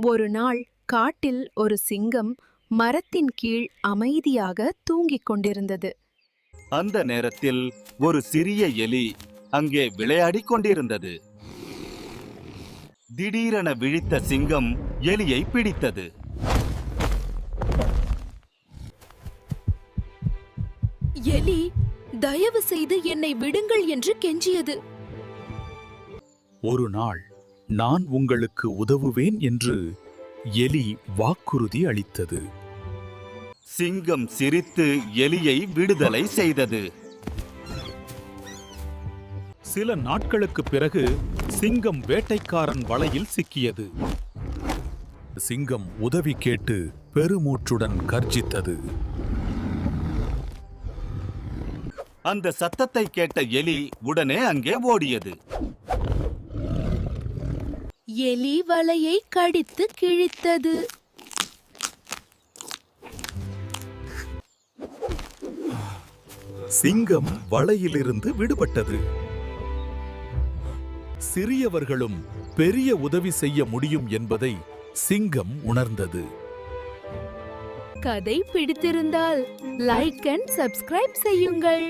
ஒரு நாள் காட்டில் ஒரு சிங்கம் மரத்தின் கீழ் அமைதியாக தூங்கிக் கொண்டிருந்தது. அந்த நேரத்தில் ஒரு சிறிய எலி அங்கே விளையாடிக் கொண்டிருந்தது. திடீரென விழித்த சிங்கம் எலியை பிடித்தது. எலி தயவு செய்து என்னை விடுங்கள் என்று கெஞ்சியது. ஒரு நாள் நான் உங்களுக்கு உதவுவேன் என்று எலி வாக்குறுதி அளித்தது. சிங்கம் சிரித்து எலியை விடுதலை செய்தது. சில நாட்களுக்கு பிறகு சிங்கம் வேட்டைக்காரன் வலையில் சிக்கியது. சிங்கம் உதவி கேட்டு பெருமூச்சுடன் கர்ஜித்தது. அந்த சத்தத்தை கேட்ட எலி உடனே அங்கே ஓடியது. எலி வலையை கடித்து கிழித்தது. சிங்கம் வலையிலிருந்து விடுபட்டது. சிறியவர்களும் பெரிய உதவி செய்ய முடியும் என்பதை சிங்கம் உணர்ந்தது. கதை பிடித்திருந்தால் லைக் அண்ட் சப்ஸ்கிரைப் செய்யுங்கள்.